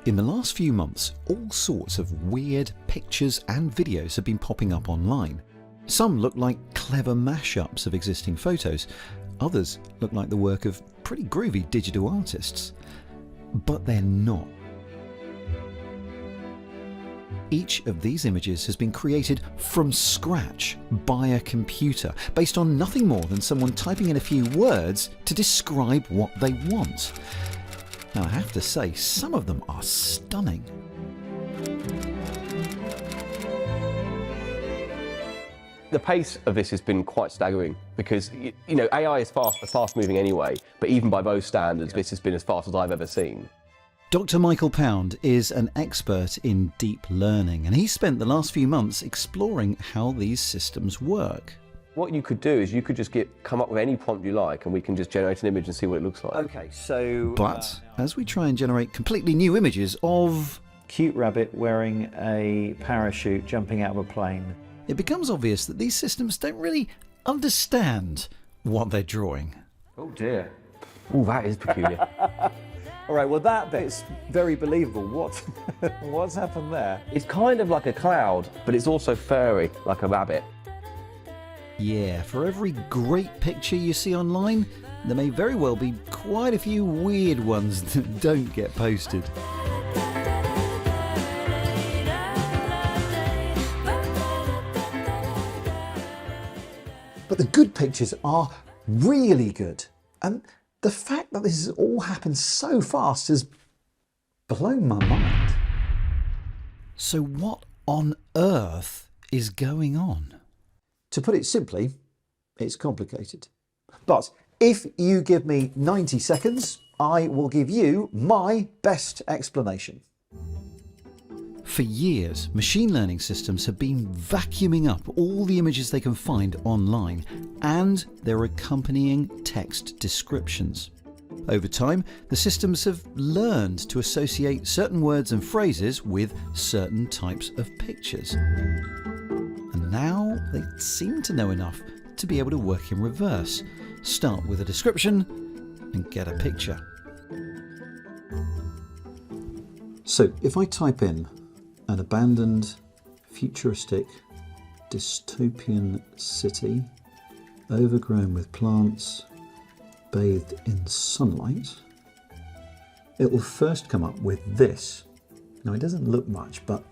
In the last few months, all sorts of weird pictures and videos have been popping up online. Some look like clever mashups of existing photos, others look like the work of pretty groovy digital artists. But they're not. Each of these images has been created from scratch by a computer, based on nothing more than someone typing in a few words to describe what they want. Now, I have to say, some of them are stunning. The pace of this has been quite staggering because, you know, AI is fast moving anyway, but even by those standards, this has been as fast as I've ever seen. Dr. Michael Pound is an expert in deep learning, and he spent the last few months exploring how these systems work. What you could do is you could just come up with any prompt you like and we can just generate an image and see what it looks like. Okay, so... But as we try and generate completely new images of... cute rabbit wearing a parachute jumping out of a plane. It becomes obvious that these systems don't really understand what they're drawing. Oh dear. Oh, that is peculiar. All right, well that bit's very believable. What's happened there? It's kind of like a cloud, but it's also furry, like a rabbit. Yeah, for every great picture you see online, there may very well be quite a few weird ones that don't get posted. But the good pictures are really good. And the fact that this has all happened so fast has blown my mind. So what on earth is going on? To put it simply, it's complicated. But if you give me 90 seconds, I will give you my best explanation. For years, machine learning systems have been vacuuming up all the images they can find online and their accompanying text descriptions. Over time, the systems have learned to associate certain words and phrases with certain types of pictures. And now they seem to know enough to be able to work in reverse. Start with a description and get a picture. So if I type in an abandoned, futuristic, dystopian city, overgrown with plants, bathed in sunlight, it will first come up with this. Now it doesn't look much, but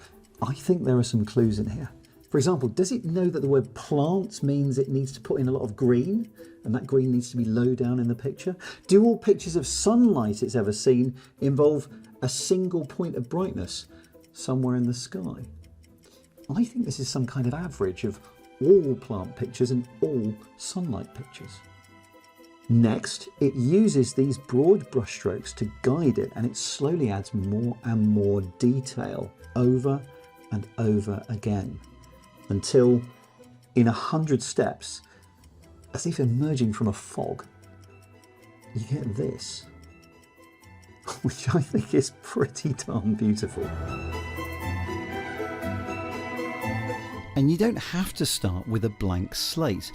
I think there are some clues in here. For example, does it know that the word plants means it needs to put in a lot of green, and that green needs to be low down in the picture? Do all pictures of sunlight it's ever seen involve a single point of brightness somewhere in the sky? I think this is some kind of average of all plant pictures and all sunlight pictures. Next, it uses these broad brushstrokes to guide it, and it slowly adds more and more detail over and over again, until in 100 steps, as if emerging from a fog, you get this, which I think is pretty darn beautiful. And you don't have to start with a blank slate.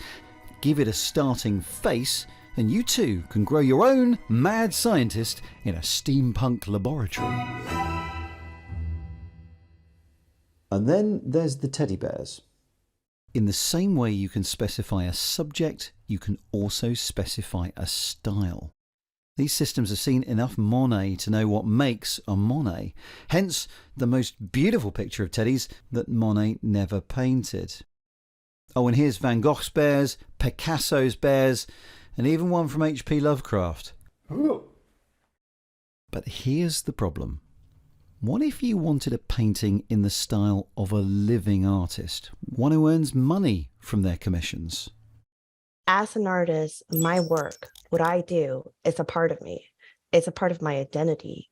Give it a starting face and you too can grow your own mad scientist in a steampunk laboratory. And then there's the teddy bears. In the same way you can specify a subject, you can also specify a style. These systems have seen enough Monet to know what makes a Monet. Hence, the most beautiful picture of teddies that Monet never painted. Oh, and here's Van Gogh's bears, Picasso's bears, and even one from H.P. Lovecraft. Ooh. But here's the problem. What if you wanted a painting in the style of a living artist, one who earns money from their commissions? As an artist, my work, what I do, is a part of me. It's a part of my identity.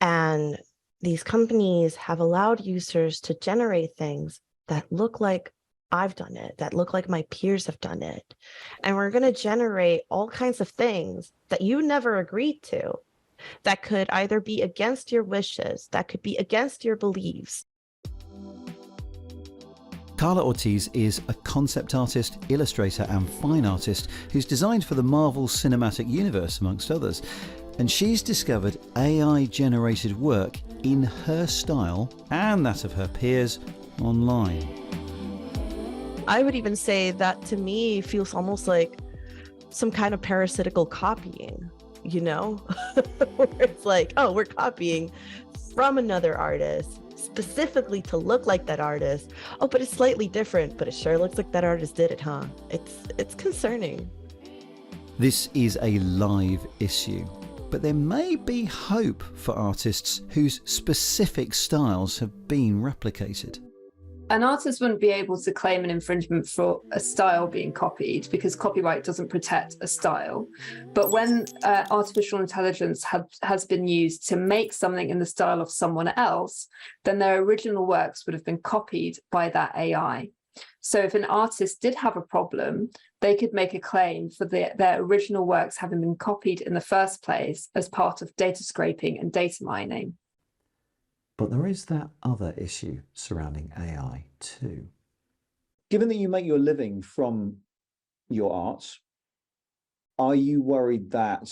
And these companies have allowed users to generate things that look like I've done it, that look like my peers have done it. And we're going to generate all kinds of things that you never agreed to, that could either be against your wishes, that could be against your beliefs. Carla Ortiz is a concept artist, illustrator and fine artist who's designed for the Marvel Cinematic Universe, amongst others. And she's discovered AI-generated work in her style and that of her peers online. I would even say that to me feels almost like some kind of parasitical copying, you know? Where it's like, oh, we're copying from another artist specifically to look like that artist. Oh, but it's slightly different, but it sure looks like that artist did it, huh? It's concerning. This is a live issue, but there may be hope for artists whose specific styles have been replicated. An artist wouldn't be able to claim an infringement for a style being copied because copyright doesn't protect a style. But when artificial intelligence has been used to make something in the style of someone else, then their original works would have been copied by that AI. So if an artist did have a problem, they could make a claim for their original works having been copied in the first place as part of data scraping and data mining. But there is that other issue surrounding AI too. Given that you make your living from your art, are you worried that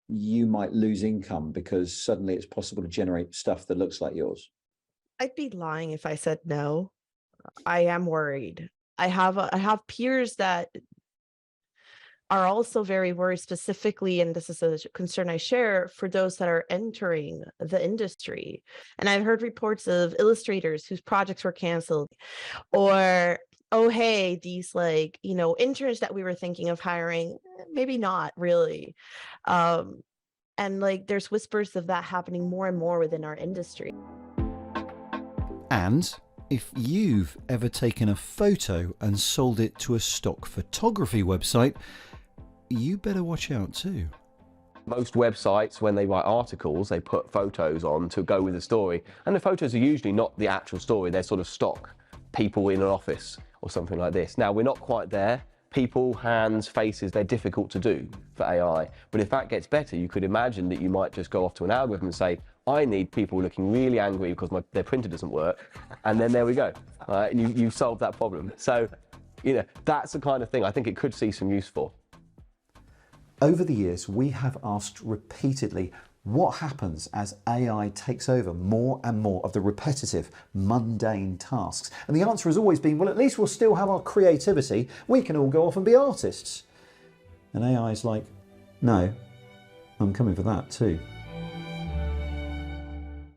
you might lose income because suddenly it's possible to generate stuff that looks like yours? I'd be lying if I said no. I am worried. I have peers that are also very worried specifically, and this is a concern I share, for those that are entering the industry. And I've heard reports of illustrators whose projects were canceled, or, oh, hey, these interns that we were thinking of hiring, maybe not really. And there's whispers of that happening more and more within our industry. And if you've ever taken a photo and sold it to a stock photography website, you better watch out too. Most websites, when they write articles, they put photos on to go with the story. And the photos are usually not the actual story, they're sort of stock people in an office or something like this. Now, we're not quite there. People, hands, faces, they're difficult to do for AI. But if that gets better, you could imagine that you might just go off to an algorithm and say, I need people looking really angry because their printer doesn't work. And then there we go. And you've solved that problem. So, that's the kind of thing I think it could see some use for. Over the years, we have asked repeatedly what happens as AI takes over more and more of the repetitive, mundane tasks. And the answer has always been, well, at least we'll still have our creativity. We can all go off and be artists. And AI is like, no, I'm coming for that too.